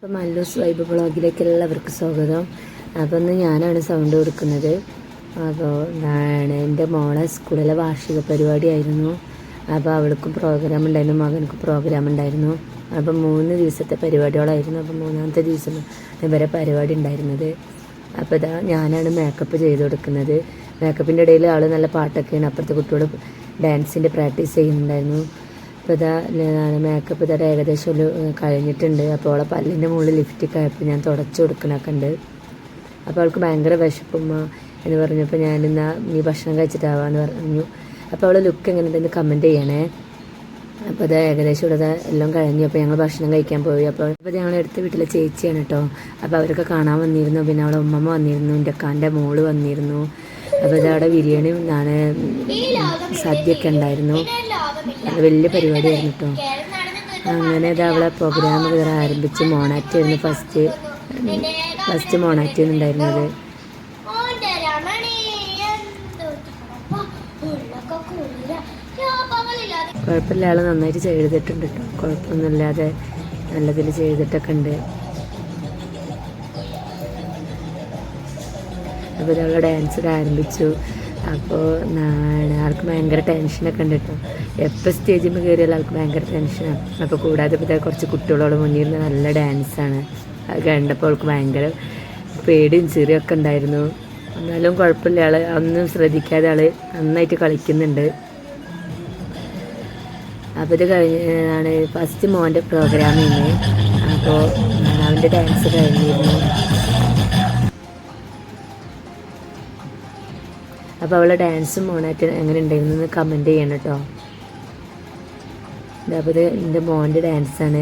അപ്പം മല്ലൂസ് വൈബ് ബ്ലോഗിലേക്ക് എല്ലാവർക്കും സ്വാഗതം. അപ്പം ഇന്ന് ഞാനാണ് സൗണ്ട് കൊടുക്കുന്നത്. അപ്പോൾ എന്താണ് എൻ്റെ മോളെ സ്കൂളിലെ വാർഷിക പരിപാടിയായിരുന്നു. അപ്പോൾ അവൾക്കും പ്രോഗ്രാം ഉണ്ടായിരുന്നു, മകനക്കും പ്രോഗ്രാം ഉണ്ടായിരുന്നു. അപ്പം 3 ദിവസത്തെ പരിപാടികളായിരുന്നു. അപ്പം 3ാമത്തെ ദിവസം ഇവരെ പരിപാടി ഉണ്ടായിരുന്നത്. അപ്പോൾ ഇതാ ഞാനാണ് മേക്കപ്പ് ചെയ്ത് കൊടുക്കുന്നത്. മേക്കപ്പിൻ്റെ ഇടയിൽ ആൾ നല്ല പാട്ടൊക്കെയാണ്. അപ്പുറത്തെ കുട്ടിയോട് ഡാൻസിൻ്റെ പ്രാക്ടീസ് ചെയ്യുന്നുണ്ടായിരുന്നു. അപ്പോൾ ഇതാ മേക്കപ്പ് ഇതാ ഏകദേശം ഒരു കഴിഞ്ഞിട്ടുണ്ട്. അപ്പോൾ അവളെ പല്ലിൻ്റെ മുകളിൽ ലിഫ്റ്റിക്ക് ആയപ്പോൾ ഞാൻ തുടച്ചു കൊടുക്കണൊക്കെ ഉണ്ട്. അപ്പോൾ അവൾക്ക് ഭയങ്കര വിശപ്പുമ്മ എന്ന് പറഞ്ഞപ്പോൾ ഞാനിന്നാ നീ ഭക്ഷണം കഴിച്ചിട്ടാവാന്ന് പറഞ്ഞു. അപ്പോൾ അവളെ ലുക്ക് എങ്ങനെ ഉണ്ടെന്ന് കമൻറ്റ് ചെയ്യണേ. അപ്പോൾ അത് ഏകദേശം ഇവിടെ എല്ലാം കഴിഞ്ഞു. അപ്പോൾ ഞങ്ങൾ ഭക്ഷണം കഴിക്കാൻ പോയി. അപ്പോൾ ഞങ്ങൾ അടുത്ത വീട്ടിലെ ചേച്ചിയാണ് കേട്ടോ. അപ്പോൾ അവരൊക്കെ കാണാൻ വന്നിരുന്നു. പിന്നെ അവളെ ഉമ്മമ്മ വന്നിരുന്നു, എൻ്റെ അക്കാൻ്റെ മോള് വന്നിരുന്നു. അപ്പോൾ ഇതവിടെ ബിരിയാണി സദ്യയൊക്കെ ഉണ്ടായിരുന്നു. അത് വലിയ പരിപാടിയായിരുന്നു കേട്ടോ. അങ്ങനെ ഇത് അവളെ പ്രോഗ്രാം ആരംഭിച്ച് മോണാക്റ്റായിരുന്നു ഫസ്റ്റ് മോണാക്റ്റായിരുന്നു ഉണ്ടായിരുന്നത്. കുഴപ്പമില്ല, ആൾ നന്നായിട്ട് ചെയ്തിട്ടുണ്ട് കേട്ടോ. കുഴപ്പമൊന്നുമില്ലാതെ നല്ലതിൽ ചെയ്തിട്ടൊക്കെ ഉണ്ട്. അപ്പോൾ ഇതവളെ ഡാൻസ് ആരംഭിച്ചു. അപ്പോൾ ആൾക്ക് ഭയങ്കര ടെൻഷനൊക്കെ ഉണ്ട് കേട്ടോ. എപ്പോൾ സ്റ്റേജിൽ കയറിയാൽ ആൾക്ക് ഭയങ്കര ടെൻഷനാണ്. അപ്പോൾ കൂടാതെ ഇപ്പോൾ കുറച്ച് കുട്ടികളോട് മുന്നിൽ നല്ല ഡാൻസാണ്. അത് കണ്ടപ്പോൾ അവൾക്ക് ഭയങ്കര പേടിയും ചെറിയൊക്കെ ഉണ്ടായിരുന്നു. എന്നാലും കുഴപ്പമില്ല, ആൾ ഒന്നും ശ്രദ്ധിക്കാതെ ആൾ നന്നായിട്ട് കളിക്കുന്നുണ്ട്. അപ്പോൾ ഇത് കഴിഞ്ഞാണ് ഫസ്റ്റ് മോൻ്റെ പ്രോഗ്രാമിന്. അപ്പോൾ അവൻ്റെ ഡാൻസ് കഴിഞ്ഞിരുന്നു. അപ്പോൾ അവളെ ഡാൻസും മോണാക്റ്റ് എങ്ങനെ ഉണ്ടായിരുന്നു എന്ന് കമൻറ്റ് ചെയ്യണം കേട്ടോ. അപ്പോൾ ഇത് എൻ്റെ മോൻ്റെ ഡാൻസാണ്.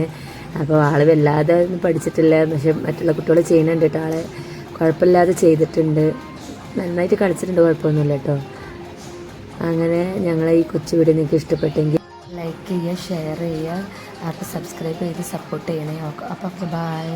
അപ്പോൾ ആൾ വല്ലാതെ ഒന്നും പഠിച്ചിട്ടില്ല, പക്ഷെ മറ്റുള്ള കുട്ടികൾ ചെയ്യുന്നുണ്ട് കേട്ടോ. ആളെ കുഴപ്പമില്ലാതെ ചെയ്തിട്ടുണ്ട്, നന്നായിട്ട് കളിച്ചിട്ടുണ്ട്, കുഴപ്പമൊന്നുമില്ല കേട്ടോ. അങ്ങനെ ഞങ്ങളെ ഈ കൊച്ചു വീഡിയോ നിങ്ങൾക്ക് ഇഷ്ടപ്പെട്ടെങ്കിൽ ലൈക്ക് ചെയ്യുക, ഷെയർ ചെയ്യുക, അപ്പോൾ സബ്സ്ക്രൈബ് ചെയ്ത് സപ്പോർട്ട് ചെയ്യണേ. അപ്പോൾ ബൈ.